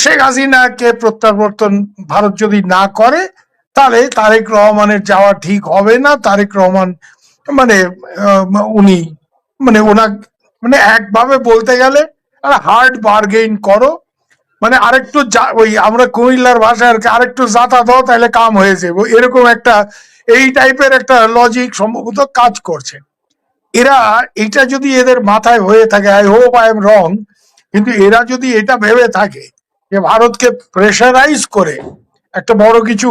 শেখ হাসিনাকে প্রত্যাবর্তন ভারত যদি না করে তাহলে তারেক রহমানের যাওয়া ঠিক হবে না। তারেক রহমান মানে উনি মানে ওনা মানে একভাবে বলতে গেলে হার্ড বার্গেইন করো, মানে আরেকটু ওই আমরা কুমিল্লার ভাষায় আর কি আরেকটু জাতা দাও তাহলে কাম হয়ে যাবে, এরকম একটা এই টাইপের একটা লজিক সম্ভবত কাজ করছে। এরা এটা যদি এদের মাথায় হয়ে থাকে, আই হোপ আই এম রং, কিন্তু এরা যদি এটা ভেবে থাকে যে ভারতকে প্রেশারাইজ করে একটা বড় কিছু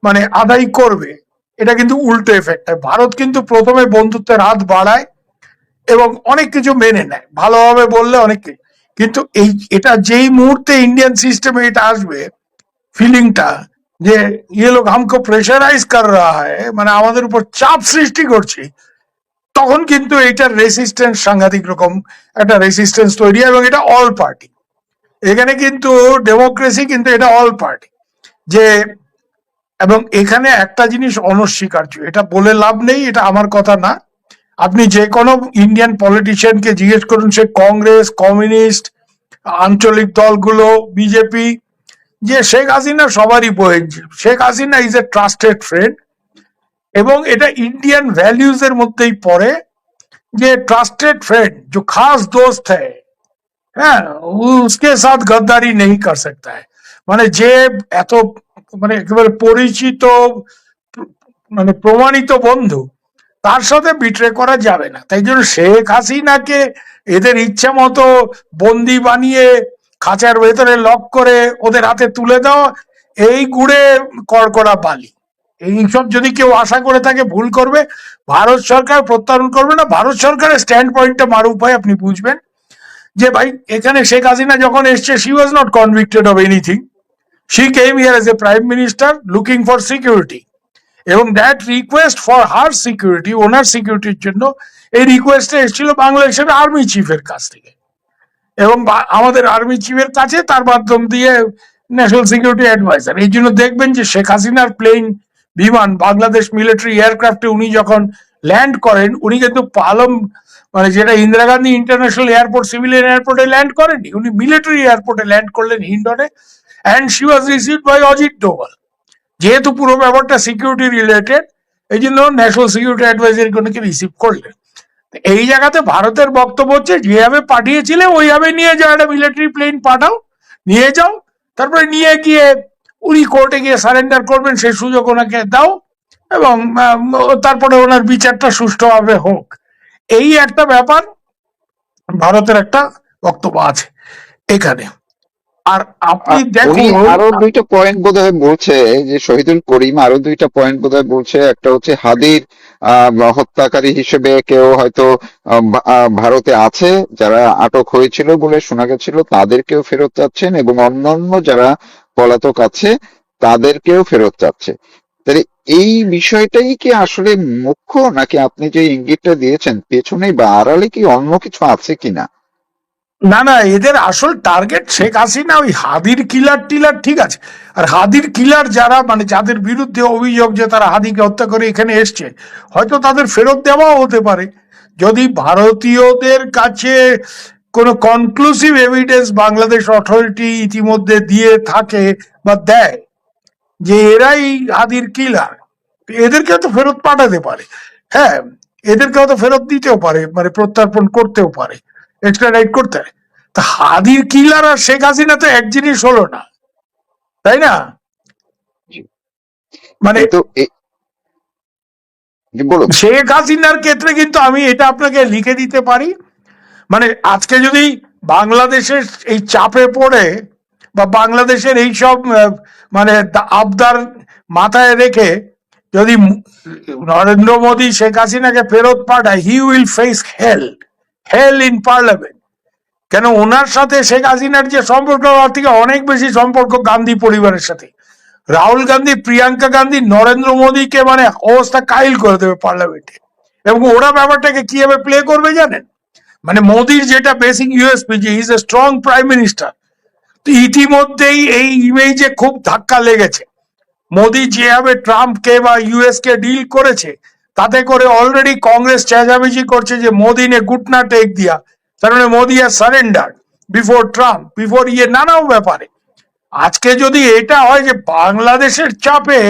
মানে আদায় করবে, এটা কিন্তু উল্টো এফেক্ট হয়। ভারত কিন্তু প্রথমে বন্ধুত্বের হাত বাড়ায় এবং অনেক কিছু মেনে নেয়, ভালোভাবে বললে অনেক কিছু। কিন্তু এই এটা যেই মুহূর্তে ইন্ডিয়ান সিস্টেমে এটা আসবে ফিলিংটা যে ये लोग हमको প্রেশারাইজ कर रहा है, মানে আমাদের উপর চাপ সৃষ্টি করছে, তখন কিন্তু এটার রেসিস্টেন্স সাংঘাতিক রকম একটা রেসিস্টেন্স তৈরি হয়। এবং এটা অল পার্টি, এখানে কিন্তু ডেমোক্রেসি, কিন্তু এটা অল পার্টি যে। এবং এখানে একটা জিনিস অনস্বীকার্য, এটা বলে লাভ নেই, এটা আমার কথা না। আপনি যে কোনো ইন্ডিয়ান পলিটিশিয়ানকে জিজ্ঞেস করুন, সে কংগ্রেস, কমিউনিস্ট, আঞ্চলিক দলগুলো, বিজেপি, যে শেখ হাসিনা সবারই বই, Sheikh Hasina is a trusted friend. এবং এটা ইন্ডিয়ান ভ্যালিউজ এর মধ্যেই পড়ে যে ট্রাস্টেড फ्रेंड जो खास दोस्त है, হ্যাঁ, उसके साथ गद्दारी नहीं कर सकता है। মানে যে এত মানে একেবারে পরিচিত মানে প্রমাণিত বন্ধু, তার সাথে বিট্রে করা যাবে না। তাই জন্য শেখ হাসিনাকে এদের ইচ্ছা মতো বন্দি বানিয়ে খাঁচার ভেতরে লক করে ওদের হাতে তুলে দেওয়া, এই গুড়ে কড়কড়া বালি। এইসব যদি কেউ আশা করে থাকে ভুল করবে। ভারত সরকার প্রত্যাহার করবে না। ভারত সরকারের স্ট্যান্ড পয়েন্টটা মারুফ ভাই আপনি বুঝবেন যে ভাই এখানে শেখ হাসিনা যখন এসছে, she was not convicted of anything, she came here as a prime minister looking for security, এবং that request for her security, ওনার সিকিউরিটির জন্য এই রিকোয়েস্টটা এসেছিল বাংলাদেশের আর্মি চিফের কাছ থেকে এবং আমাদের আর্মি চিফের কাছে, তার মাধ্যম দিয়ে ন্যাশনাল সিকিউরিটি অ্যাডভাইজার। এই জন্য দেখবেন যে শেখ হাসিনার প্লেন, বিমান, বাংলাদেশ মিলিটারি এয়ারক্রাফটে উনি যখন ল্যান্ড করেন, উনি কিন্তু পালম মানে যেটা Indira Gandhi international airport, civilian এয়ারপোর্টে ল্যান্ড করেননি, উনি মিলিটারি এয়ারপোর্টে ল্যান্ড করলেন হিন্ডনে, and she was received by Ajit Doval. যেহেতু পুরো ব্যাপারটা সিকিউরিটি রিলেটেড, এই জন্য ন্যাশনাল সিকিউরিটি অ্যাডভাইজার কোনকে রিসিভ করলেন। এই জায়গাতে ভারতের বক্তব্য হচ্ছে যেভাবে পাঠিয়েছিলে ওইভাবে নিয়ে যাও, একটা মিলিটারি প্লেন পাঠাও, নিয়ে যাও, তারপরে নিয়ে গিয়ে উনি কোর্টে গিয়ে সারেন্ডার করবেন, সেই সুযোগ ওনাকে দাও, এবং তারপরে ওনার বিচারটা সুষ্ঠুভাবে হোক। এই একটা ব্যাপার ভারতের একটা বক্তব্য আছে এখানে। আর আপনি উনি দেখুন আরো দুইটা পয়েন্ট বোধহয় বলছে, যে শহীদুল করিম আরো দুইটা পয়েন্ট বোধহয় বলছে। একটা হচ্ছে হাদির হত্যাকারী হিসেবে কেউ হয়তো ভারতে আছে, যারা আটক হয়েছিল বলে শোনা গেছিল তাদেরকেও ফেরত চাচ্ছেন, এবং অন্যান্য যারা পলাতক আছে তাদেরকেও ফেরত চাচ্ছে। তাহলে এই বিষয়টাই কি আসলে মুখ্য, নাকি আপনি যে ইঙ্গিতটা দিয়েছেন পেছনে বা আড়ালে কি অন্য কিছু আছে কিনা? না না, এদের আসল টার্গেট শেখ হাসিনা। ওই হাদির কিলার টিলার ঠিক আছে, আর হাদির কিলার যারা মানে যাদের বিরুদ্ধে অভিযোগ যে তারা হাদিকে হত্যা করে এখানে এসছে, হয়তো তাদের ফেরত দেওয়াও হতে পারে যদি ভারতীয়দের কাছে কোনো কনক্লুসিভ এভিডেন্স বাংলাদেশ অথরিটি ইতিমধ্যে দিয়ে থাকে বা দেয় যে এরাই হাদির কিলার, এদেরকে তো ফেরত পাঠাতে পারে। হ্যাঁ, এদেরকেও তো ফেরত দিতেও পারে, মানে প্রত্যর্পণ করতেও পারে, এক্সট্রাডাইট করতে পারে। তা হাদির কিলার আর শেখ হাসিনা তো এক জিনিস হলো না, তাই না? মানে কিন্তু বলুন। শেখ হাসিনার ক্ষেত্রে কিন্তু আমি এটা আপনাকে লিখে দিতে পারি, মানে আজকে যদি বাংলাদেশের এই চাপে পড়ে বা বাংলাদেশের এই সব মানে আবদার মাথায় রেখে যদি নরেন্দ্র মোদী শেখ হাসিনাকে ফেরত পাঠায়, he will face hell in parliament. কেন, ওনার সাথে শেখ হাসিনার যে সম্পর্ক তার থেকে অনেক বেশি সম্পর্ক গান্ধী পরিবারের সাথে। রাহুল গান্ধী, প্রিয়াঙ্কা গান্ধী নরেন্দ্র মোদীকে মানে অবস্থা কাইল করে দেবে পার্লামেন্টে। এবং ওরা ব্যাপারটাকে কিভাবে প্লে করবে জানেন, মানে মোদির যেটা বেসিক ইউএসপি যে is a strong prime minister, তো ইতিমধ্যেই এই ইমেজে খুব ধাক্কা লেগেছে। মোদি যেভাবে ট্রাম্পকে বা ইউএস কে ডিল করেছে, তাতে করে অলরেডি কংগ্রেস চেঁচামেচি করছে যে মোদি নে ঘুটনা টেক দিয়া, তার মানে মোদি আর সারেন্ডার বিফোর ট্রাম্প, বিফোর নানাও ব্যাপারে। আজকে যদি এটা হয় যে বাংলাদেশের চাপে,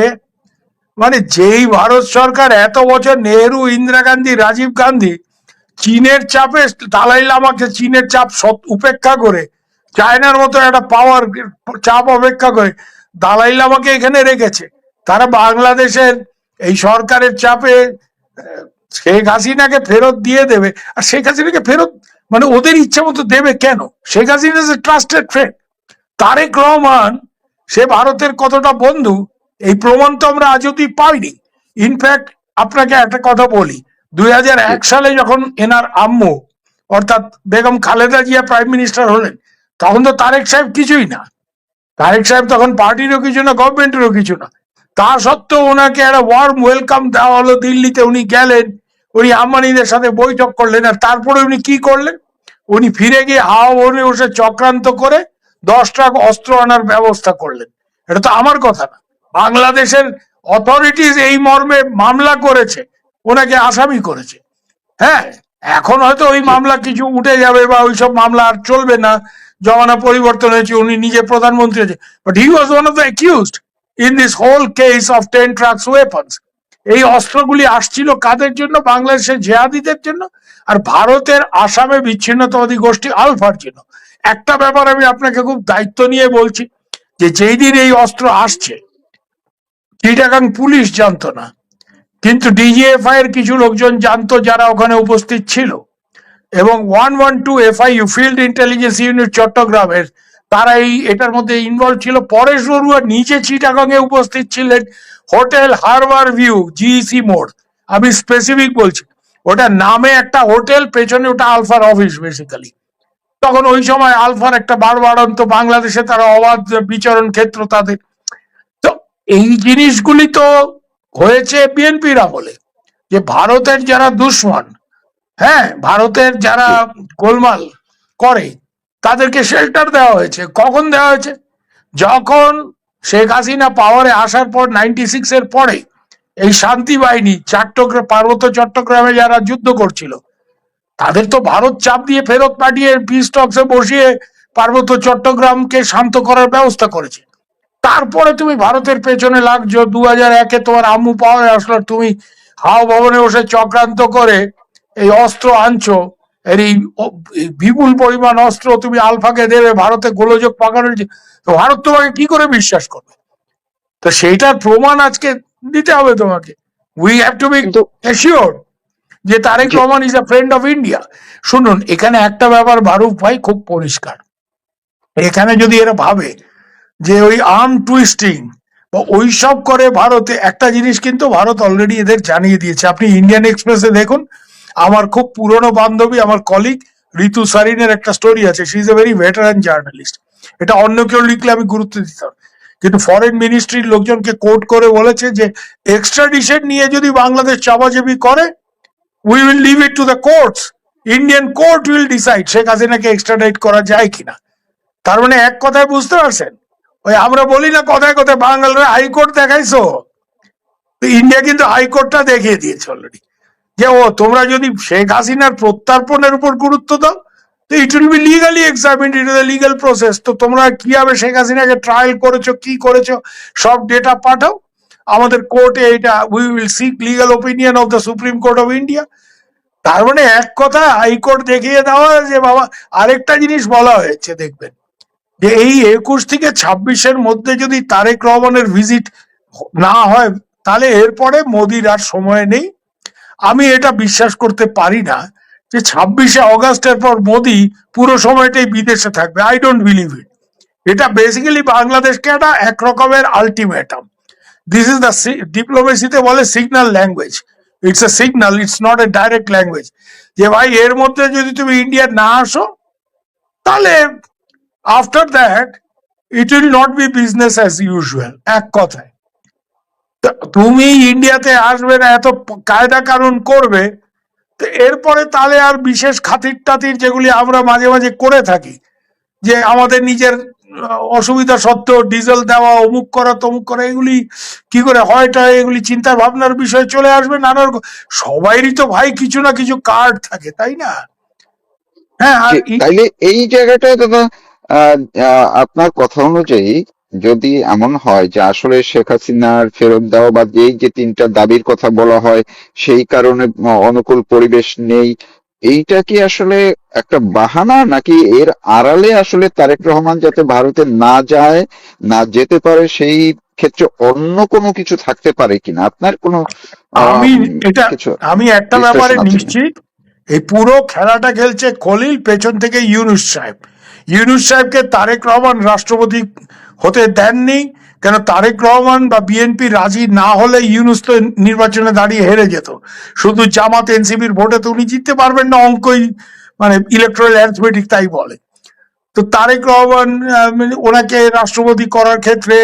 মানে যেই ভারত সরকার এত বছর নেহেরু, ইন্দিরা গান্ধী, রাজীব গান্ধী চীনের চাপে, দালাই লামাকে চীনের চাপ উপেক্ষা করে, চায়নার মতো একটা পাওয়ার চাপ অপেক্ষা করে দালাই লামাকে এখানে রেখেছে, তারা বাংলাদেশের এই সরকারের চাপে শেখ হাসিনাকে ফেরত দিয়ে দেবে। আর শেখ হাসিনাকে ফেরত মানে ওদের ইচ্ছা মতো দেবে কেন? Sheikh Hasina is a trusted friend. Tarique Rahman সে ভারতের কতটা বন্ধু, এই প্রমাণ তো আমরা আজ অব্দি পাইনি। ইনফ্যাক্ট আপনাকে একটা কথা বলি, 2001 সালে যখন এনার আম্মু অর্থাৎ বেগম খালেদা জিয়া প্রাইম মিনিস্টার হলেন, তখন তো তারেক সাহেব কিছুই না। তারেক সাহেব তখন পার্টিরও কিছু না, গভর্নমেন্টেরও কিছু না। তা সত্ত্বেও ওনাকে একটা ওয়ার্ম ওয়েলকাম দেওয়া হলো দিল্লিতে, উনি গেলেন, উনি আম্বানিদের সাথে বৈঠক করলেন। আর তারপরে উনি কি করলেন? উনি ফিরে গিয়ে হাওয়া বনে বসে চক্রান্ত করে 10 ট্রাক অস্ত্র আনার ব্যবস্থা করলেন। এটা তো আমার কথা না, বাংলাদেশের অথরিটিজ এই মর্মে মামলা করেছে, ওনাকে আসামি করেছে। হ্যাঁ, এখন হয়তো ওই মামলা কিছু উঠে যাবে বা ওইসব মামলা আর চলবে না, জমানা পরিবর্তন হয়েছে, উনি নিজে প্রধানমন্ত্রী হয়েছে, but he was one of the accused in this whole case of 10 trucks weapons. এই অস্ত্রগুলি আসছিল কাদের জন্য? বাংলাদেশের জেহাদিদের জন্য, আর ভারতের আসামে বিচ্ছিন্নতাবাদী গোষ্ঠী আলফার জন্য। একটা ব্যাপার আমি আপনাকে খুব দায়িত্ব নিয়ে বলছি, যে যেই দিন এই অস্ত্র আসছে, চিটাগাং পুলিশ জানতো না, কিন্তু ডিজিএফআই এর কিছু লোকজন জানতো, যারা ওখানে উপস্থিত ছিল। এবং 112 এফআইইউ ফিল্ড ইন্টেলিজেন্স ইউনিট চট্টগ্রামের, তারা এটার মধ্যে ইনভলভ ছিল। পরেশ বড়ুয়া নিজে চিটাগাং এ উপস্থিত ছিলেন, হোটেল হারবার ভিউ জিইসি মোড়, আমি স্পেসিফিক বলছি, ওটা নামে একটা হোটেল, পেছনে ওটা আলফার অফিস বেসিক্যালি। তখন ওই সময় আলফার একটা বাড়বাড়ন্ত, বাংলাদেশে তারা অবাধ বিচরণ ক্ষেত্র তাদের। তো এই জিনিসগুলি তো হয়েছে বিএনপির আমলে, যে ভারতের যারা দুশ্মন, হ্যাঁ, ভারতের যারা গোলমাল করে, তাদেরকে শেল্টার দেওয়া হয়েছে। কখন দেওয়া হয়েছে? যখন শেখ হাসিনা পাওয়ারে আসার পর 96 এর পরে এই শান্তি বাহিনী চট্টগ্রাম, পার্বত্য চট্টগ্রামে যারা যুদ্ধ করছিল, তাদের তো ভারত চাপ দিয়ে ফেরত পাঠিয়ে পিস টক্সে বসিয়ে পার্বত্য চট্টগ্রামকে শান্ত করার ব্যবস্থা করেছে। তারপরে তুমি ভারতের পেছনে লাগছো, 2001-এ তোমার আম্মু পাওয়ারে আসলো, তুমি হাও ভবনে বসে চক্রান্ত করে এই অস্ত্র আনছো। এর এই বিপুল পরিমাণ অস্ত্র তুমি আলফাকে দেবে, ভারতে গোলযোগ পাকানোর, তো ভারত তোমাকে কি করে বিশ্বাস করবে? তো সেইটার প্রমাণ আজকে দিতে হবে তোমাকে। উই হ্যাভ টু বি কিন্তু অ্যাসিওর্ড যে তারেক যে Rahman is a friend of India. শুনুন, এখানে একটা ব্যাপার বারুক ভাই খুব পরিষ্কার, এখানে যদি এরা ভাবে যে ওই আর্ম টুইস্টিং বা ওইসব করে ভারতে, একটা জিনিস কিন্তু ভারত অলরেডি এদের জানিয়ে দিয়েছে। আপনি ইন্ডিয়ান এক্সপ্রেসে দেখুন, আমার খুব পুরনো বান্ধবী, আমার কলিগ ঋতু সারিনের একটা স্টোরি আছে। She is a very veteran journalist. এটা অন্য কেউ লিখলে আমি গুরুত্ব দিতাম, কিন্তু ফরেন মিনিস্ট্রির লোকজনকে কোট করে বলেছে যে এক্সট্রাডিশন নিয়ে যদি বাংলাদেশ চাপাচাপি করে, we will leave it to the courts, Indian court will decide Sheikh হাসিনাকে এক্সট্রাডাইট করা যায় কিনা। তার মানে এক কথায় বুঝতে পারছেন, ওই আমরা বলি না কথায় কথায় বাঙালরা হাইকোর্ট দেখাইছো, ইন্ডিয়া কিন্তু হাইকোর্টটা দেখিয়ে দিয়েছে অলরেডি, যে ও তোমরা যদি শেখ হাসিনার প্রত্যার্পণের উপর গুরুত্ব দাও, তো ইট will B legally examined, it is a legal process. তো তোমরা কিভাবে শেখ হাসিনাকে ট্রায়াল করেছো, কি করেছো, সব ডেটা পাঠাও আমাদের কোর্টে, এটা we will seek legal opinion of the Supreme Court of India. তার মানে এক কথা হাইকোর্ট দেখিয়ে দেওয়া যে বাবা। আরেকটা জিনিস বলা হয়েছে দেখবেন, যে এই 21 থেকে 26-এর মধ্যে যদি তারেক রহমানের ভিজিট না হয়, তাহলে এরপরে মোদির আর সময় নেই। আমি এটা বিশ্বাস করতে পারি না যে 26শে অগাস্টের পর মোদি পুরো সময়টাই বিদেশে থাকবে। I don't believe it. এটা বেসিক্যালি বাংলাদেশকে একটা এক রকমের আলটিমেটাম। দিস ইজ দ্য ডিপ্লোমেসিতে বলে signal language, it's a signal, it's not a direct language, যে ভাই এর মধ্যে যদি তুমি ইন্ডিয়া না আসো, তাহলে after that it will not be business as usual. এক কথায় তুমি ইন্ডিয়াতে আসবে না, এত কায়দা কানুন করবে, তো এরপরে তাহলে আর বিশেষ খাতির টাতির যেগুলি আমরা মাঝে মাঝে করে থাকি, যে আমাদের নিজের অসুবিধা সত্ত্বেও ডিজেল দেওয়া, অমুক করা তমুক করা, এগুলি কি করে হয়টা, এগুলি চিন্তা ভাবনার বিষয় চলে আসবে নানা রকম। সবাইরই তো ভাই কিছু না কিছু কার্ড থাকে, তাই না? হ্যাঁ, আর তাইলে এই জায়গাটায় দাদা আহ, আপনার কথা অনুযায়ী যদি এমন হয় যে আসলে শেখ হাসিনার ফেরত দেওয়া বা এই যে তিনটা দাবির কথা বলা হয় সেই কারণে অনুকূল পরিবেশ নেই, এইটা কি আসলে একটা বাহানা, নাকি এর আড়ালে আসলে তারেক রহমান যাতে ভারতে না যায়, না যেতে পারে, সেই ক্ষেত্রে অন্য কোনো কিছু থাকতে পারে কিনা? আপনার কোনো আহ আমি উম, এটা কিছু আমি একটা ব্যাপারে বিশ্লেষণ আছে কিনা? নিশ্চিত, এই পুরো খেলাটা খেলছে খলিল, পেছন থেকে ইউনূস সাহেব। ইউনূস সাহেবকে তারেক রহমান রাষ্ট্রপতি হতে দেননি, কেন তারেক রহমান বা বিএনপি রাজি না হলে ইউনূস তো নির্বাচনে দাঁড়িয়ে হেরে যেত। শুধু জামাত এনসিপির ভোটে তো উনি জিততে পারবেন না, অঙ্কই মানে ইলেকট্রাল অ্যারিথমেটিক তাই বলে। তো তারেক রহমান মানে ওনাকে রাষ্ট্রপতি করার ক্ষেত্রে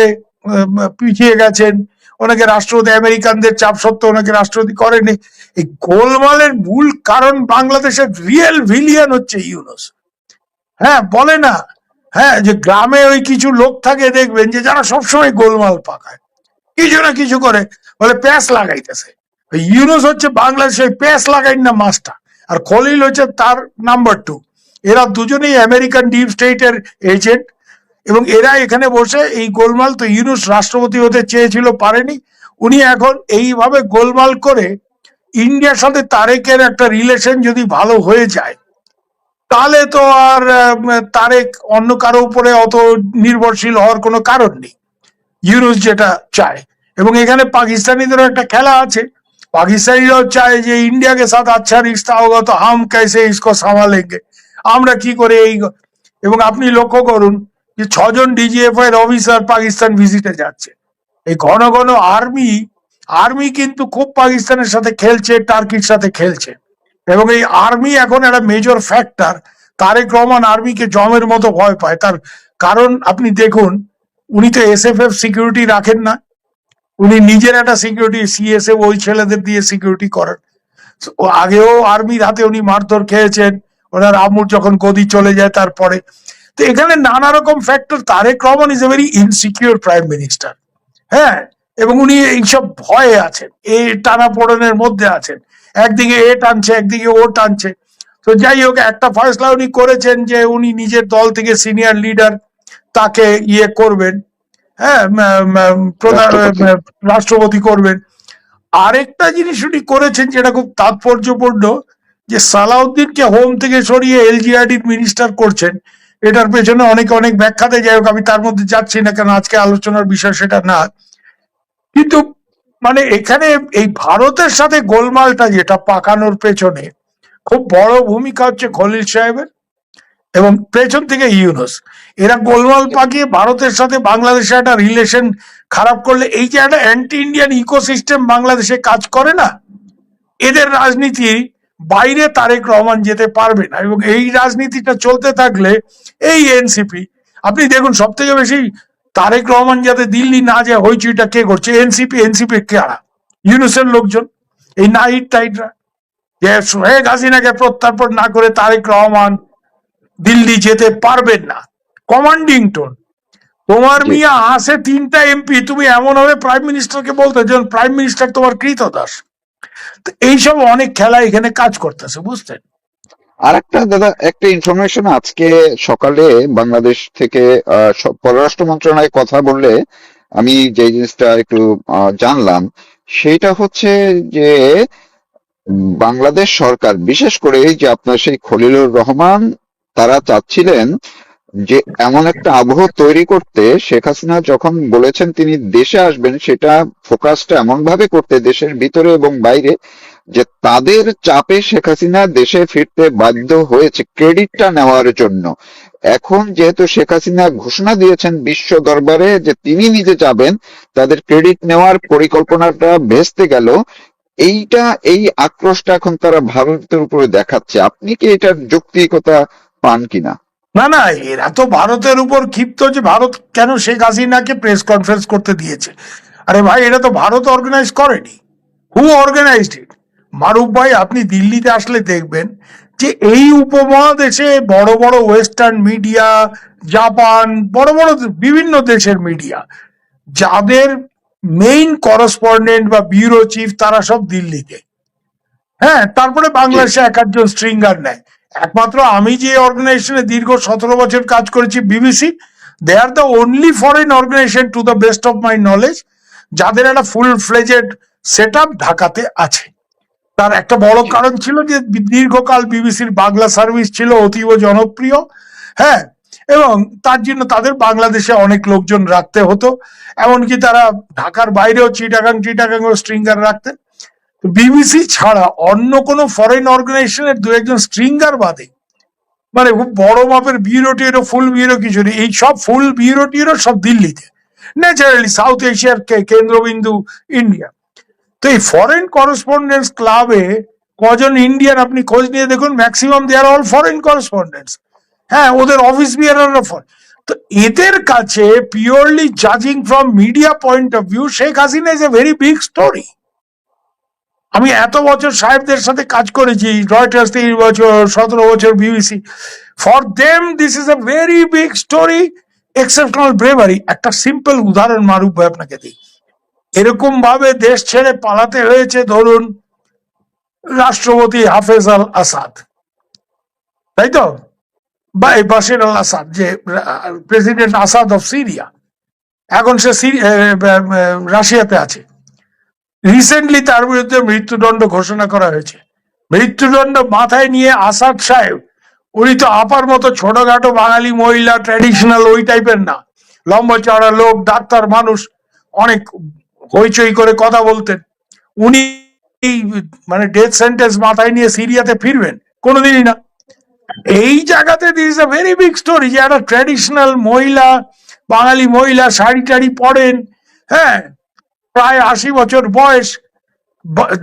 পিছিয়ে গেছেন। ওনাকে রাষ্ট্রপতি, আমেরিকানদের চাপ সত্ত্বেও ওনাকে রাষ্ট্রপতি করেনি। এই গোলমালের মূল কারণ বাংলাদেশের রিয়েল ভিলিয়ান হচ্ছে ইউনূস। হ্যাঁ, বলে না, হ্যাঁ, যে গ্রামে ওই কিছু লোক থাকে দেখবেন যে যারা সবসময় গোলমাল পাকায়, কিছু না কিছু করে, বলে প্যাঁচ লাগাইতেছে। ওই ইউনূস হচ্ছে বাংলাদেশের প্যাঁচ লাগাই না মাস্টার, আর খলিল হচ্ছে তার নাম্বার টু। এরা দুজনেই আমেরিকান ডিপ স্টেটের এজেন্ট, এবং এরা এখানে বসে এই গোলমাল। তো ইউনূস রাষ্ট্রপতি হতে চেয়েছিল, পারেনি। উনি এখন এইভাবে গোলমাল করে ইন্ডিয়ার সাথে তারেকের একটা রিলেশন যদি ভালো হয়ে যায়, তাহলে তো আর তারেক অন্য কারো উপরে অত নির্ভরশীল হওয়ার কোনো কারণ নেই। ইউনুস যেটা চায়, এবং এখানে পাকিস্তানিদেরও একটা খেলা আছে। পাকিস্তানিরাও চায় যে ইন্ডিয়াকে সাথ আচ্ছা রিস্তা হোগা তো হাম कैसे इसको संभालेंगे, আমরা কি করে এই। এবং আপনি লক্ষ্য করুন যে 6 জন ডিজিএফ এর অফিসার পাকিস্তান ভিজিটে যাচ্ছে। এই ঘন ঘন আর্মি, আর্মি কিন্তু খুব পাকিস্তানের সাথে খেলছে, টার্কির সাথে খেলছে। এবং এই আর্মি এখন একটা মেজর ফ্যাক্টর। তারেক রহমান আর্মিকে জমের মতো ভয় পায়। তার কারণ আপনি দেখুন, উনি তো এসএফএফ সিকিউরিটি রাখেন না, উনি নিজের একটা সিকিউরিটি সিএসএফ ওই ছেলেদের দিয়ে সিকিউরিটি করেন। ও আগেও আর্মির হাতে উনি মারধর খেয়েছেন, ওনার আম্মুর যখন গদি চলে যায় তারপরে। তো এখানে নানা রকম factor. Tarique Rahman is a very insecure prime minister. হ্যাঁ, এবং উনি এইসব ভয়ে আছেন, এই টানাপোড়েনের মধ্যে আছেন। একদিকে এ টানছে, একদিকে ও টানছে। তো যাই হোক, একটা ফয়সলা উনি করেছেন যে উনি নিজের দল থেকে সিনিয়র লিডার তাকে ইয়ে করবেন, হ্যাঁ, প্রধান রাষ্ট্রপতি। রাষ্ট্রপতি করবেন। আরেকটা জিনিস উনি করেছেন যেটা খুব তাৎপর্যপূর্ণ, যে সালাউদ্দিনকে হোম থেকে সরিয়ে এলজিআরডির মিনিস্টার করছেন। এটার পেছনে অনেকে অনেক ব্যাখ্যাতে, যাই হোক আমি তার মধ্যে যাচ্ছি না, কারণ আজকে আলোচনার বিষয় সেটা না। কিন্তু মানে এখানে এই ভারতের সাথে গোলমালটা যেটা পাকানোর পেছনে খুব বড় ভূমিকা হচ্ছে খলিল সাহেবের, এবং পেছন থেকে ইউনুস। এরা গোলমাল পাকিয়ে ভারতের সাথে বাংলাদেশের একটা রিলেশন খারাপ করলে, এই যে একটা অ্যান্টি ইন্ডিয়ান ইকোসিস্টেম বাংলাদেশে কাজ করে না, এদের রাজনীতি বাইরে তারেক রহমান যেতে পারবে না। এবং এই রাজনীতিটা চলতে থাকলে এই এনসিপি, আপনি দেখুন সব থেকে বেশি তারেক রহমান যাতে দিল্লি না যায় হইচইটা কে করছে? এনসিপি। এনসিপি কারা? ইউনুসের লোকজন, এই নাইট টাইটরা। যে শেখ হাসিনাকে প্রত্যার্পণ না করে তারেক রহমান দিল্লি যেতে পারবেন না, কমান্ডিং টোন। তোমার জি। মিয়া আসে 3টা এমপি, তুমি এমন ভাবে প্রাইম মিনিস্টারকে বলতে যেন প্রাইম মিনিস্টার তোমার কৃতদাস। তো এইসব অনেক খেলা এখানে কাজ করতেছে, বুঝতেন? আর একটা দাদা, একটা ইনফরমেশন আজকে সকালে বাংলাদেশ থেকে পররাষ্ট্র মন্ত্রণালয়ে কথা বললে আমি যে জিনিসটা একটু জানলাম, সেটা হচ্ছে যে বাংলাদেশ সরকার, বিশেষ করে এই যে আপনার সেই খলিলুর রহমান, তারা চাচ্ছিলেন যে এমন একটা আবহ তৈরি করতে, শেখ হাসিনা যখন বলেছেন তিনি দেশে আসবেন, সেটা ফোকাসটা এমন ভাবে করতে দেশের ভিতরে এবং বাইরে, যে তাদের চাপে শেখ হাসিনা দেশে ফিরতে বাধ্য হয়েছে ক্রেডিটটা নেওয়ার জন্য। এখন যেহেতু শেখ হাসিনা ঘোষণা দিয়েছেন বিশ্ব দরবারে যে তিনি নিজে যাবেন, তাদের ক্রেডিট নেওয়ার পরিকল্পনাটা ভেস্তে গেল। এইটা, এই আক্রোশটা এখন তারা ভারতের উপরে দেখাচ্ছে। আপনি কি এটার যৌক্তিকতা পান কিনা? না না, এরা তো ভারতের উপর ক্ষিপ্ত যে ভারত কেন শেখ হাসিনাকে প্রেস কনফারেন্স করতে দিয়েছে। আরে ভাই, এটা তো ভারত অর্গানাইজ করেনি। হু অর্গানাইজড ইট? মারুফ ভাই, আপনি দিল্লিতে আসলে দেখবেন যে এই উপমহাদেশে বড় বড় ওয়েস্টার্ন মিডিয়া, জাপান, বড় বড় বিভিন্ন দেশের মিডিয়া, যাদের মেইন করসপন্ডেন্ট বা ব্যুরো চিফ তারা সব দিল্লিতে। হ্যাঁ, তারপরে জি। বাংলাদেশে এক একজন স্ট্রিঙ্গার নেয়। একমাত্র আমি যে অর্গানাইজেশনে দীর্ঘ 17 বছর কাজ করেছি, BBC, they are the only foreign organisation to the best of my knowledge যাদের একটা ফুল ফ্লেজেড সেট আপ ঢাকাতে আছে। তার একটা বড় জি। কারণ ছিল যে দীর্ঘকাল বিবিসির বাংলা সার্ভিস ছিল অতীব জনপ্রিয়। হ্যাঁ, এবং তার জন্য তাদের বাংলাদেশে অনেক লোকজন রাখতে হতো, এমনকি তারা ঢাকার বাইরেও চিটাগাং স্ট্রিঙ্গার রাখতেন। বিবিসি ছাড়া অন্য কোনো ফরেন অর্গানাইজেশনের দু একজন স্ট্রিঙ্গার বাদে, মানে খুব বড় মাপের ব্যুরো টিউরো ফুল ব্যুরো কিছু নেই। এই সব ফুল ব্যুরো টিউরো সব দিল্লিতে, ন্যাচারালি সাউথ এশিয়ার কেন্দ্রবিন্দু ইন্ডিয়া। তো এই ফরেন করেসপন্ডেন্স ক্লাবে কজন ইন্ডিয়ান আপনি খোঁজ নিয়ে দেখুন, maximum they are all foreign correspondents. হ্যাঁ, ওদের অফিস বিয়ারাররা ফরেন। তো এদের কাছে পিওরলি জাজিং from media point of view, Sheikh Hasina is a very big story. আমি এত বছর সাহেবদের সাথে কাজ করেছি, রয়টার্স 3 বছর, 17 বছর BBC. For them this is a very big story, exceptional bravery. একটা সিম্পল উদাহরণ মারুফ ভাই আপনাকে দিই। এরকম ভাবে দেশ ছেড়ে পালাতে হয়েছে ধরুন রাষ্ট্রপতি হাফেজ আল আসাদ, তাই তো, বা বাশার আল আসাদ, যে প্রেসিডেন্ট আসাদ অফ সিরিয়া, এখন সে রাশিয়াতে আছে। রিসেন্টলি তার বিরুদ্ধে মৃত্যুদণ্ড ঘোষণা করা হয়েছে। মৃত্যুদণ্ড মাথায় নিয়ে আসাদ সাহেব, উনি তো আপার মতো ছোটখাটো বাঙালি মহিলা, ট্র্যাডিশনাল ওই টাইপের না, লম্বা চড়া লোক, ডাক্তার মানুষ, অনেক হইচই করে কথা বলতেন। উনি মানে ডেথ সেন্টেন্স মাথায় নিয়ে সিরিয়াতে ফিরবেন? কোনোদিনই না। এই জায়গাতে this is a very big story যে একটা ট্র্যাডিশনাল মহিলা, বাঙালি মহিলা, শাড়ি টাড়ি পরেন, হ্যাঁ, প্রায় 80 বছর বয়স,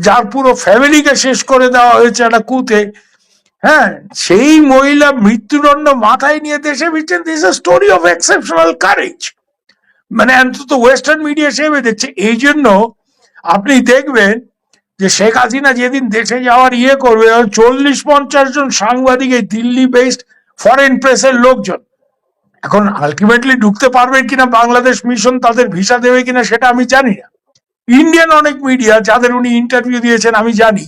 যার পুরো ফ্যামিলিকে শেষ করে দেওয়া হয়েছে একটা কুতে, হ্যাঁ, সেই মহিলা মৃত্যুদণ্ড মাথায় নিয়ে দেশে ফিরছেন। This is story of exceptional courage. মানে অন্তত ওয়েস্টার্ন মিডিয়া সেভাবে দেখছে। এই জন্য আপনি দেখবেন যে শেখ হাসিনা যেদিন দেশে যাওয়ার করবে, 40-50 জন সাংবাদিক, এই দিল্লি বেসড ফরেন প্রেসের লোকজন। এখন আলটিমেটলি ঢুকতে পারবে কিনা বাংলাদেশ মিশন, তাদের ভিসা দেবে কিনা সেটা আমি জানি না। ইন্ডিয়ান অনেক মিডিয়া যাদের উনি ইন্টারভিউ দিয়েছেন আমি জানি,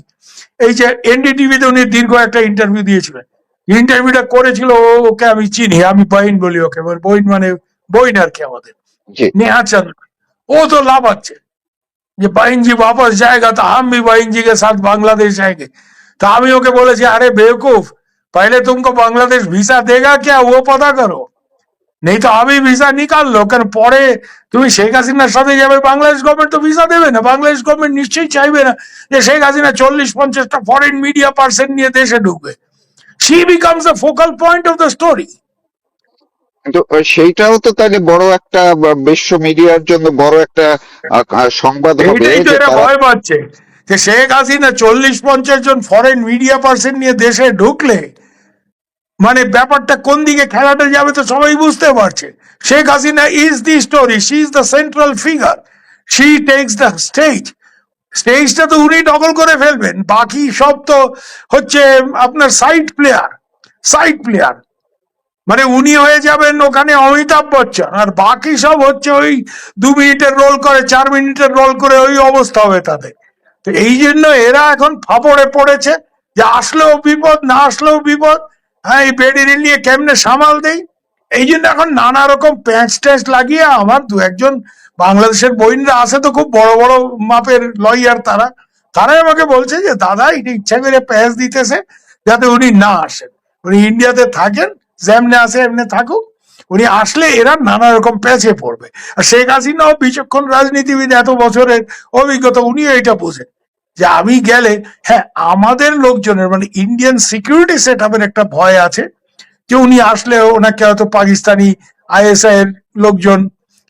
এই যে এনডিটিভিতে উনি দীর্ঘ একটা ইন্টারভিউ দিয়েছিলেন, ইন্টারভিউটা করেছিল ওকে আমি চিনি, আমি বইন বলি ওকে, বইন মানে বইন আর কি আমাদের, জি। नेहा चंद्र। वो तो लाभाচ্ছে যে बहन जी वापस जाएगा तो हम भी बहन जी के साथ बांग्लादेश जाएंगे। तो আমি ওকে বলেছি, अरे बेवकूफ, पहले तुमको बांग्लादेश वीजा देगा क्या वो पता करो, नहीं तो अभी ভিসা निकाल लो। কারণ পরে তুমি শেখ হাসিনার সাথে যাবে, বাংলাদেশ গভর্নমেন্ট তো ভিসা দেবে না। বাংলাদেশ গভর্নমেন্ট নিশ্চয়ই চাইবে না যে শেখ হাসিনা 40-50টা ফরেন মিডিয়া পার্সন নিয়ে দেশে ঢুকবে। She becomes the focal point of the story. কিন্তু সেইটাও তো তাহলে বড় একটা বিশ্ব মিডিয়ার জন্য বড় একটা সংবাদ হবে এইটাই তো যে এরা তারা। ভয় পাচ্ছে যে শেখ হাসিনা 40-50 জন ফরেন মিডিয়া পার্সন নিয়ে দেশে ঢুকলে মানে ব্যাপারটা কোন দিকে খেলাটা যাবে তো সবাই বুঝতে পারছে। Sheikh Hasina is the story, she is the central figure, she takes the stage. স্টেজটা তো উনি দখল করে ফেলবেন, বাকি সব তো হচ্ছে আপনার সাইড প্লেয়ার। মানে উনি হয়ে যাবেন ওখানে অমিতাভ বচ্চন, আর বাকি সব হচ্ছে ওই 2 মিনিটের রোল করে, 4 মিনিটের রোল করে, ওই অবস্থা হবে তাদের। তো এই জন্য এরা এখন ফাপড়ে পড়েছে যে আসলেও বিপদ, না আসলেও বিপদ। হ্যাঁ, এই বেডির নিয়ে কেমনে সামাল দেই। এই জন্য এখন নানা রকম প্যাঁচ ট্যাঁচ লাগিয়ে, আমার 2-1 বাংলাদেশের বইনরা আছে তো খুব বড় বড় মাপের লয়ার, তারাই আমাকে বলছে যে দাদা এটা ইচ্ছা করে প্যাঁচ দিতেছে যাতে উনি না আসেন, উনি ইন্ডিয়াতে থাকেন, যেমনে আসে এমনি থাকুক, উনি আসলে এরা নানা রকম প্যাচে পড়বে। আর শেখ হাসিনাও বিচক্ষণ রাজনীতিবিদ, এত বছরের অভিজ্ঞতা, উনি এটা বোঝেন যে আমি গেলে, হ্যাঁ, আমাদের লোকজনের মানে ইন্ডিয়ান সিকিউরিটি সেট আপের একটা ভয় আছে যে উনি আসলে ওনাকে হয়তো পাকিস্তানি আইএসআই এর লোকজন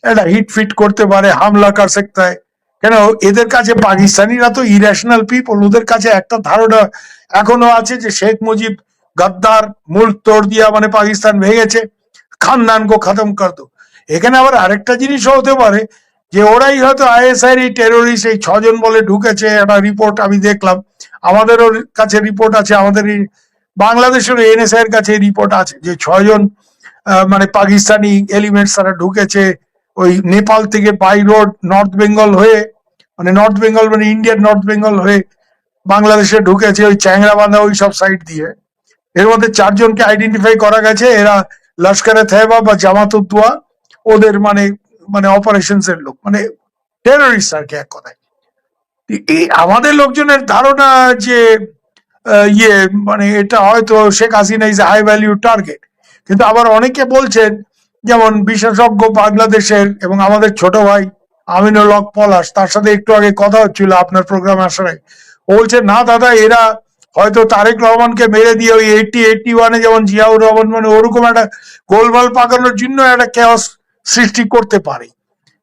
একটা হিট ফিট করতে পারে, হামলা কর सकता है। কেন এদের কাছে পাকিস্তানিরা তো ইরেশনাল পিপল, ওদের কাছে একটা ধারণা এখনো আছে যে শেখ মুজিব গদ্দার, মুল্ক তোড় দিয়া মানে পাকিস্তান ভেঙেছে, খানদান কো খতম কর দো। এখানে আবার আরেকটা জিনিসও হতে পারে যে ওরাই হয়তো আইএসআই এর এই টেরোরিস্ট, এই 6 জন বলে ঢুকেছে, একটা রিপোর্ট আমি দেখলাম, আমাদেরও কাছে রিপোর্ট আছে, আমাদের বাংলাদেশের এনএসআই এর কাছে রিপোর্ট আছে যে 6 জন মানে পাকিস্তানি এলিমেন্টস তারা ঢুকেছে ওই নেপাল থেকে বাই রোড নর্থ বেঙ্গল হয়ে, মানে নর্থ বেঙ্গল মানে ইন্ডিয়ান নর্থ বেঙ্গল হয়ে বাংলাদেশে ঢুকেছে, ওই চ্যাংরা বান্ধা ওই সব সাইড দিয়ে। এর মধ্যে 4 জনকে আইডেন্টিফাই করা গেছে, এরা লস্করে তৈয়বা বা জামাত উদ্দোয়া ওদের মানে মানে অপারেশনস এর লোক, মানে টেররিস্ট আর কি এক কথায়। এই আমাদের লোকজনের ধারণা যে ইয়ে মানে এটা হয়তো Sheikh Hasina is high value target, কিন্তু আবার অনেকে বলছেন, যেমন বিশেষজ্ঞ বাংলাদেশের এবং আমাদের ছোট ভাই আমিনুল হক পলাশ, তার সাথে একটু আগে কথা হচ্ছিল আপনার প্রোগ্রামে আসার আগে, ও বলছে না দাদা এরা হয়তো তারেক রহমানকে মেরে দিয়ে ওই 80-81-এ যেমন জিয়াউর রহমান মানে ওরকম একটা গোলমাল পাকানোর জন্য একটা কেওস সৃষ্টি করতে পারে।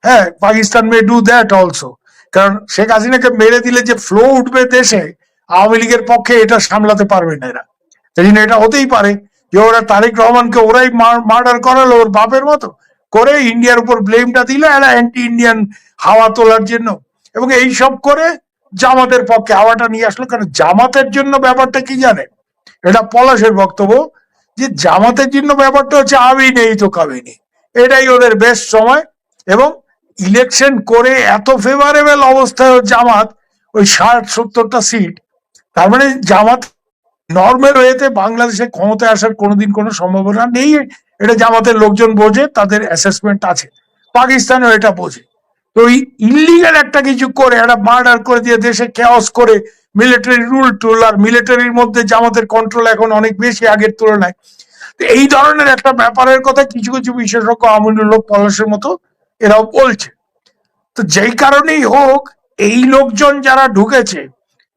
হ্যাঁ, Pakistan may do that also, কারণ শেখ হাসিনাকে মেরে দিলে যে ফ্লো উঠবে দেশে, আওয়ামী লীগের পক্ষে এটা সামলাতে পারবে না এরা। সেই জন্য এটা হতেই পারে যে ওরা তারেক রহমানকে ওরাই মার্ডার করালো ওর বাপের মতো করে, ইন্ডিয়ার উপর ব্লেমটা দিল এরা অ্যান্টি ইন্ডিয়ান হাওয়া তোলার জন্য, এবং এই সব করে জামাতের পক্ষে হাওয়াটা নিয়ে আসলো। কারণ জামাতের জন্য ব্যাপারটা কি জানে, এটা পলাশের বক্তব্য, যে জামাতের জন্য ব্যাপারটা হচ্ছে আমি নেই তো কাবি নেই, এটাই ওদের বেস্ট সময়। এবং ইলেকশন করে এত ফেভারেবল অবস্থায় জামাত ওই 60-70টা সিট, তার মানে জামাত নর্মাল ওয়েতে বাংলাদেশে ক্ষমতায় আসার কোনোদিন কোনো সম্ভাবনা নেই, এটা জামাতের লোকজন বোঝে, তাদের অ্যাসেসমেন্ট আছে, পাকিস্তানও এটা বোঝে। তো ওই ইলিগাল একটা কিছু করে একটা মার্ডার করে দিয়ে দেশে কেওস করে মিলিটারি রুল টুল, আর মিলিটারির মধ্যে জামাতের কন্ট্রোল এখন অনেক বেশি আগের তুলনায়। তো এই ধরনের একটা ব্যাপারের কথা কিছু কিছু বিশেষজ্ঞ আমিনুল হক পলাশের মতো এরাও বলছে। তো যেই কারণেই হোক, এই লোকজন যারা ঢুকেছে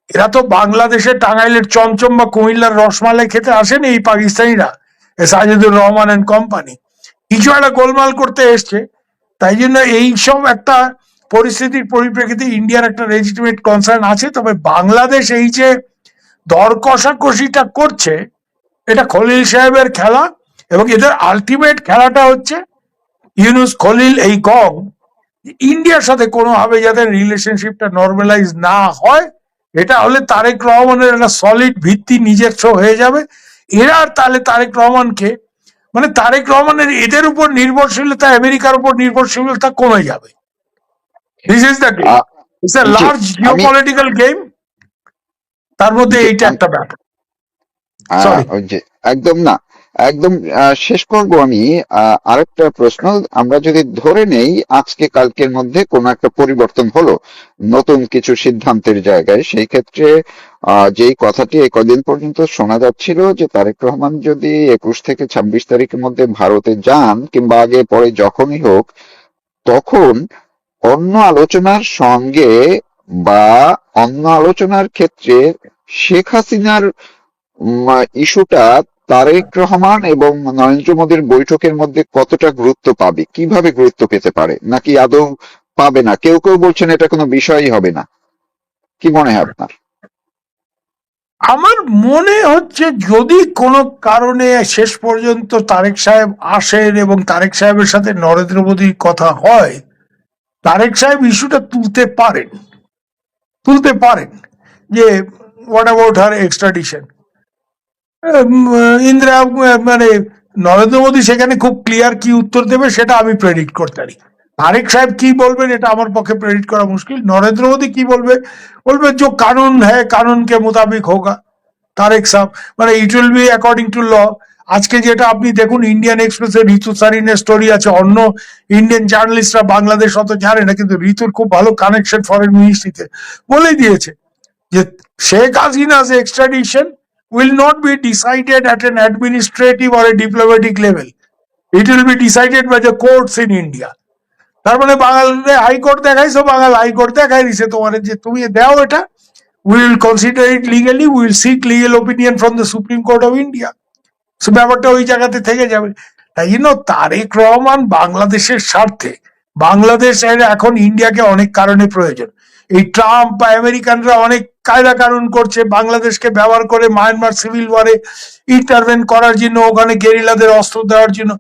এরা তো বাংলাদেশে টাঙ্গাইলের চমচম বা কুমিল্লার রসমালাই খেতে আসেনি এই পাকিস্তানিরা, সাজিদুর রহমান এন্ড কোম্পানি, কিছু একটা গোলমাল করতে এসছে। তাই জন্য এইসব একটা পরিস্থিতির পরিপ্রেক্ষিতে ইন্ডিয়ার একটা লেজিটিমেট কনসার্ন আছে। তবে বাংলাদেশ এই যে দর কষাকষিটা করছে, এটা খলিল সাহেবের খেলা, এবং এদের আলটিমেট খেলাটা হচ্ছে ইউনুস খলিল এই গং ইন্ডিয়ার সাথে কোনোভাবে যাতে রিলেশনশিপটা নর্মালাইজ না হয়, এটা হলে তারেক রহমানের একটা সলিড ভিত্তি নিজস্ব হয়ে যাবে। এরা আর তাহলে তারেক রহমানকে মানে তারেক রহমানের এদের উপর নির্ভরশীলতা, আমেরিকার উপর নির্ভরশীলতা কমে যাবে। This is the game, ah, it's a জি লার্জ আমি জিওপলিটিক্যাল গেম, তার মধ্যে জি এইটা আমি একটা ব্যাপার। সরি। ওই যে একদম না, একদম শেষ করব আমি। আরেকটা প্রশ্ন, আমরা যদি ধরে নেই আজকে কালকের মধ্যে কোনো একটা পরিবর্তন হলো নতুন কিছু সিদ্ধান্তের জায়গায়, সেই ক্ষেত্রে যেই কথাটি এই কদিন পর্যন্ত শোনা যাচ্ছিল যে তারেক রহমান যদি 21 থেকে 26 তারিখের মধ্যে ভারতে যান কিংবা আগে পরে যখনই হোক, তখন অন্য আলোচনার সঙ্গে বা অন্য আলোচনার ক্ষেত্রে শেখ হাসিনার ইস্যুটা তারেক রহমান এবং নরেন্দ্র মোদীর বৈঠকের মধ্যে কতটা গুরুত্ব পাবে, কিভাবে গুরুত্ব পেতে পারে, নাকি আদৌ পাবে না? কেউ কেউ বলছেন এটা কোনো বিষয়ই হবে না। কি মনে হয় আপনার? আমার মনে হচ্ছে যদি কোনো কারণে শেষ পর্যন্ত তারেক সাহেব আসেন এবং তারেক সাহেবের সাথে নরেন্দ্র মোদীর কথা হয়, তারেক সাহেব ইস্যুটা তুলতে পারেন যে what about her extradition. Indira মানে নরেন্দ্র মোদী সেখানে খুব ক্লিয়ার কি উত্তর দেবে সেটা আমি প্রেডিক্ট করতে পারি। তারেক সাহেব কি বলবেন এটা আমার পক্ষে প্রেডিক্ট করা মুশকিল। নরেন্দ্র মোদী কি বলবে, বলবে যে কানুন হ্যাঁ কানুন কে মোতাবিক হোগা তারেক সাহেব, মানে it will be according to law. আজকে যেটা আপনি দেখুন ইন্ডিয়ান এক্সপ্রেসে ঋতু সারিনের স্টোরি আছে, অন্য ইন্ডিয়ান জার্নালিস্টরা বাংলাদেশ অত জানে না, কিন্তু ঋতুর খুব ভালো কানেকশন ফরেন মিনিস্ট্রিতে, বলেই দিয়েছে যে Sheikh Hasina's extradition will not be decided at an administrative or a diplomatic level. It will be decided by the courts in India. তার মানে বাঙালি হাইকোর্ট দেখাইছো, বাঙাল হাইকোর্ট দেখাই দিছে তোমার যে তুমি দাও এটা, we will consider it legally, we will seek legal opinion from the Supreme Court of India. So ব্যাপারটা ওই জায়গাতে থেকে যাবে। তাই জন্য তারেক রহমান বাংলাদেশের স্বার্থে, বাংলাদেশ এখন ইন্ডিয়াকে অনেক কারণে প্রয়োজন। এই ট্রাম্প বা আমেরিকানরা অনেক কায়দা কানুন করছে বাংলাদেশকে ব্যবহার করে মায়ানমার সিভিল ওয়ারে ইন্টারভেন করার জন্য, ওখানে গেরিলাদের অস্ত্র দেওয়ার জন্য,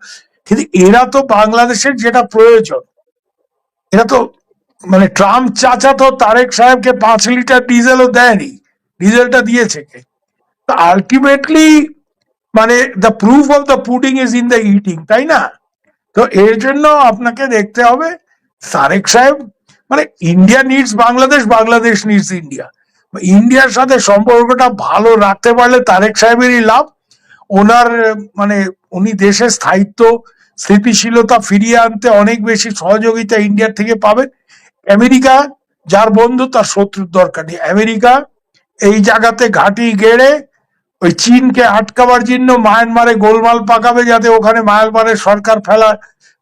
কিন্তু এরা তো বাংলাদেশের যেটা প্রয়োজন, এরা তো মানে ট্রাম্প চাচা তো তারেক সাহেবকে 5 লিটার ডিজেলও দেয়নি, ডিজেলটা দিয়েছে কে? আলটিমেটলি মানে the proof of the pudding is in the eating, তাই না? তো এর জন্য আপনাকে দেখতে হবে তারেক সাহেব মানে India needs Bangladesh, Bangladesh needs India, ইন্ডিয়ার সাথে সম্পর্কটা ভালো রাখতে পারলে তারেক সাহেবেরই লাভ। ওনার মানে উনি দেশের স্থায়িত্ব স্থিতিশীলতা ফিরিয়ে আনতে অনেক বেশি সহযোগিতা ইন্ডিয়ার থেকে পাবেন। আমেরিকা যার বন্ধু তার শত্রুর দরকার নেই। আমেরিকা এই জায়গাতে ঘাঁটি গেড়ে ওই চীনকে আটকাবার জন্য মায়ানমারে গোলমাল পাকাবে, যাতে ওখানে মায়ানমারের সরকার ফেলা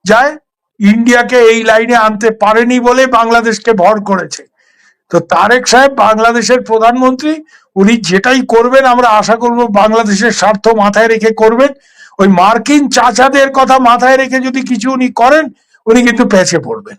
যায়। ইন্ডিয়াকে এই লাইনে আনতে পারেনি বলে বাংলাদেশকে ভর করেছে। তো তারেক সাহেব বাংলাদেশের প্রধানমন্ত্রী, উনি যেটাই করবেন আমরা আশা করব বাংলাদেশের স্বার্থ মাথায় রেখে করবেন। ওই মার্কিন চাচাদের কথা মাথায় রেখে যদি কিছু উনি করেন, উনি কিন্তু পেঁচে পড়বেন।